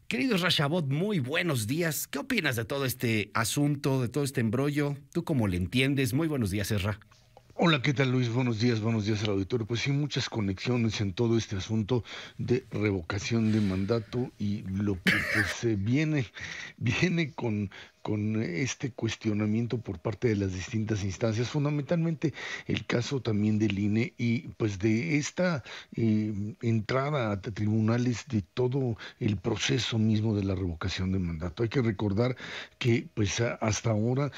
Querido Rashabot, muy buenos días. ¿Qué opinas de todo este asunto, de todo este embrollo? ¿Tú cómo le entiendes? Muy buenos días, Esra. Hola, ¿qué tal, Luis? Buenos días al auditorio. Pues sí, muchas conexiones en todo este asunto de revocación de mandato y lo que pues viene con este cuestionamiento por parte de las distintas instancias, fundamentalmente el caso también del INE y pues de esta entrada a tribunales de todo el proceso mismo de la revocación de mandato. Hay que recordar que pues hasta ahora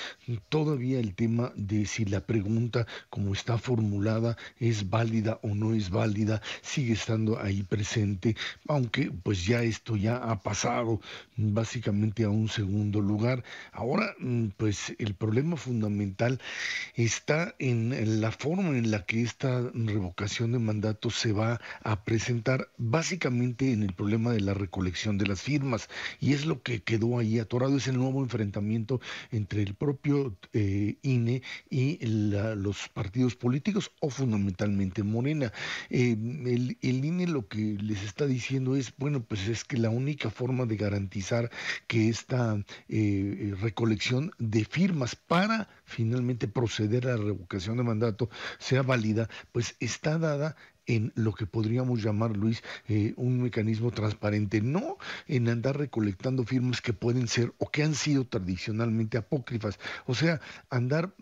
todavía el tema de si la pregunta como está formulada es válida o no es válida, sigue estando ahí presente, aunque pues ya esto ya ha pasado básicamente a un segundo lugar. Ahora, pues el problema fundamental está en la forma en la que esta revocación de mandato se va a presentar, básicamente en el problema de la recolección de las firmas, y es lo que quedó ahí atorado, es el nuevo enfrentamiento entre el propio INE y los partidos políticos o fundamentalmente Morena. El INE lo que les está diciendo es, bueno, pues es que la única forma de garantizar que esta recolección de firmas para finalmente proceder a la revocación de mandato sea válida, pues está dada en lo que podríamos llamar, Luis, un mecanismo transparente, no en andar recolectando firmas que pueden ser o que han sido tradicionalmente apócrifas, o sea, andar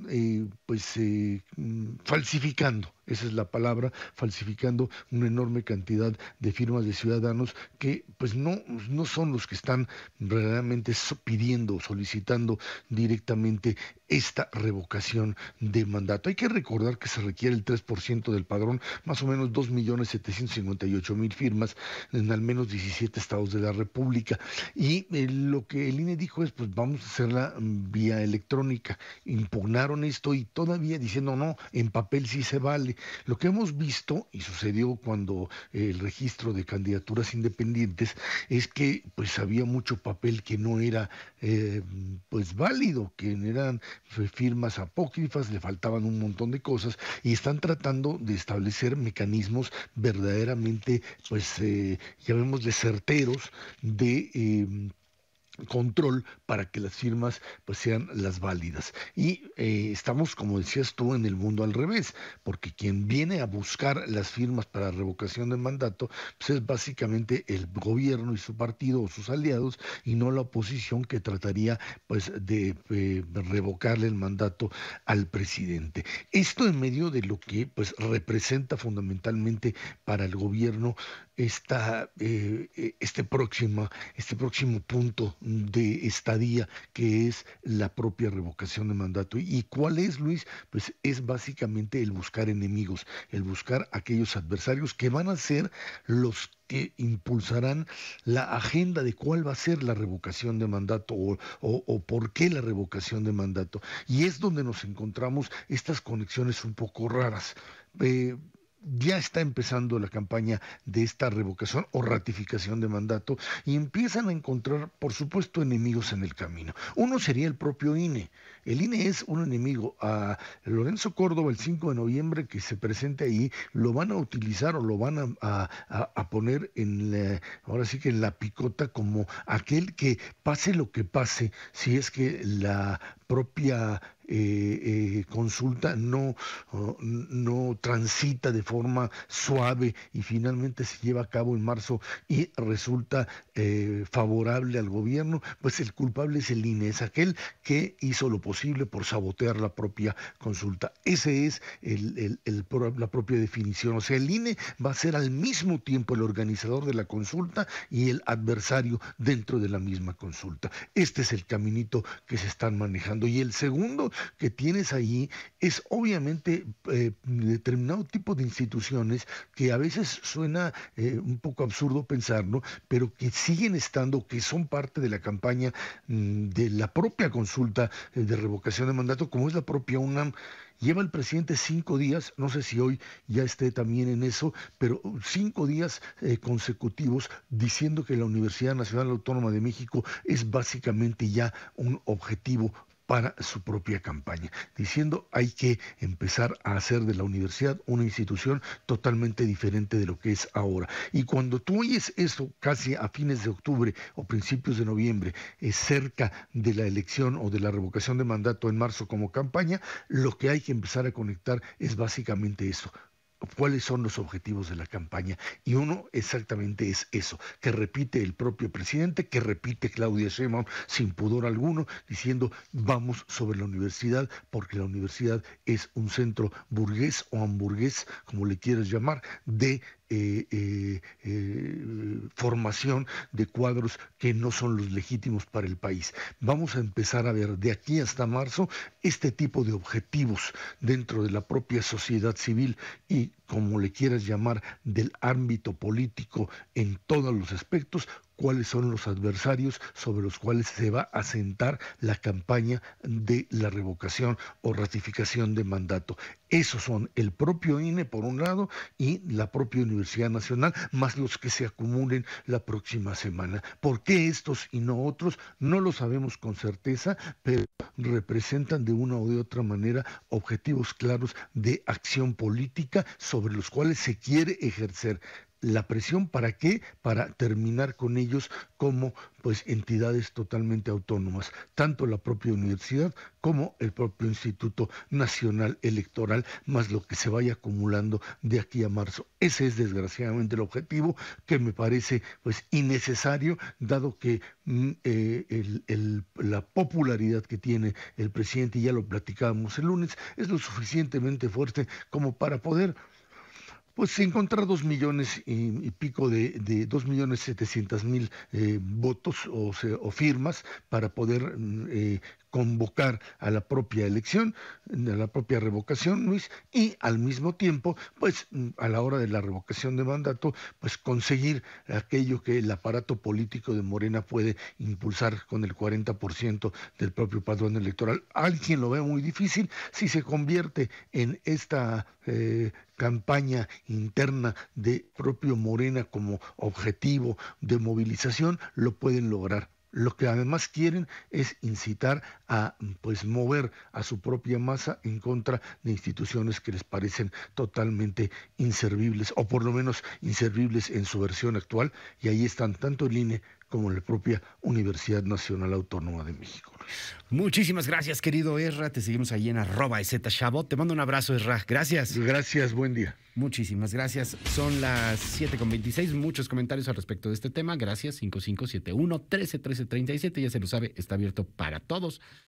falsificando, esa es la palabra, falsificando una enorme cantidad de firmas de ciudadanos que pues no son los que están verdaderamente pidiendo o solicitando directamente esta revocación de mandato. Hay que recordar que se requiere el 3% del padrón, más o menos 2.758.000 firmas en al menos 17 estados de la República. Y lo que el INE dijo es, pues vamos a hacerla vía electrónica. Impugnaron esto y todavía diciendo, no, en papel sí se vale. Lo que hemos visto, y sucedió cuando el registro de candidaturas independientes, es que pues había mucho papel que no era pues válido, que eran firmas apócrifas, le faltaban un montón de cosas y están tratando de establecer mecanismos verdaderamente, pues llamémosle certeros de control para que las firmas pues sean las válidas. Y estamos, como decías tú, en el mundo al revés, porque quien viene a buscar las firmas para revocación de mandato pues es básicamente el gobierno y su partido o sus aliados y no la oposición que trataría pues de revocarle el mandato al presidente. Esto en medio de lo que pues representa fundamentalmente para el gobierno este próximo punto de estadía que es la propia revocación de mandato. ¿Y cuál es, Luis? Pues es básicamente el buscar enemigos, el buscar aquellos adversarios que van a ser los que impulsarán la agenda de cuál va a ser la revocación de mandato o por qué la revocación de mandato. Y es donde nos encontramos estas conexiones un poco raras. Eh, ya está empezando la campaña de esta revocación o ratificación de mandato y empiezan a encontrar, por supuesto, enemigos en el camino. Uno sería el propio INE. El INE es un enemigo. A Lorenzo Córdoba el 5 de noviembre que se presente ahí, lo van a utilizar o lo van a poner ahora sí que en la picota como aquel que pase lo que pase, si es que la propia consulta no transita de forma suave y finalmente se lleva a cabo en marzo y resulta favorable al gobierno, pues el culpable es el INE, es aquel que hizo lo posible por sabotear la propia consulta. Ese es la propia definición. O sea, el INE va a ser al mismo tiempo el organizador de la consulta y el adversario dentro de la misma consulta. Este es el caminito que se están manejando. Y el segundo que tienes ahí es obviamente determinado tipo de instituciones que a veces suena un poco absurdo pensarlo, pero que siguen estando, que son parte de la campaña de la propia consulta de revocación de mandato, como es la propia UNAM. Lleva el presidente 5 días, no sé si hoy ya esté también en eso, pero 5 días consecutivos diciendo que la Universidad Nacional Autónoma de México es básicamente ya un objetivo para su propia campaña, diciendo hay que empezar a hacer de la universidad una institución totalmente diferente de lo que es ahora. Y cuando tú oyes eso casi a fines de octubre o principios de noviembre, cerca de la elección o de la revocación de mandato en marzo como campaña, lo que hay que empezar a conectar es básicamente eso. ¿Cuáles son los objetivos de la campaña? Y uno exactamente es eso, que repite el propio presidente, que repite Claudia Sheinbaum sin pudor alguno, diciendo vamos sobre la universidad, porque la universidad es un centro burgués o hamburgués, como le quieras llamar, de formación de cuadros que no son los legítimos para el país. Vamos a empezar a ver de aquí hasta marzo este tipo de objetivos dentro de la propia sociedad civil y, como le quieras llamar, del ámbito político en todos los aspectos, cuáles son los adversarios sobre los cuales se va a sentar la campaña de la revocación o ratificación de mandato. Esos son el propio INE por un lado y la propia Universidad Nacional, más los que se acumulen la próxima semana. ¿Por qué estos y no otros? No lo sabemos con certeza, pero representan de una o de otra manera objetivos claros de acción política sobre los cuales se quiere ejercer la presión. ¿Para qué? Para terminar con ellos como pues entidades totalmente autónomas, tanto la propia universidad como el propio Instituto Nacional Electoral, más lo que se vaya acumulando de aquí a marzo. Ese es desgraciadamente el objetivo, que me parece pues innecesario, dado que la popularidad que tiene el presidente, y ya lo platicábamos el lunes, es lo suficientemente fuerte como para poder pues encontrar 2 millones y pico de 2.700.000 votos o firmas para poder convocar a la propia elección, a la propia revocación, Luis, y al mismo tiempo, pues a la hora de la revocación de mandato, pues conseguir aquello que el aparato político de Morena puede impulsar con el 40% del propio padrón electoral. Alguien lo ve muy difícil. Si se convierte en esta campaña interna de propio Morena como objetivo de movilización, lo pueden lograr. Lo que además quieren es incitar a pues mover a su propia masa en contra de instituciones que les parecen totalmente inservibles, o por lo menos inservibles en su versión actual, y ahí están tanto el INE como la propia Universidad Nacional Autónoma de México. Muchísimas gracias, querido Ezra. Te seguimos ahí en @EZChabot. Te mando un abrazo, Ezra. Gracias. Gracias, buen día. Muchísimas gracias. Son las 7:26. Muchos comentarios al respecto de este tema. Gracias. 5571 13 13 37. Ya se lo sabe, está abierto para todos.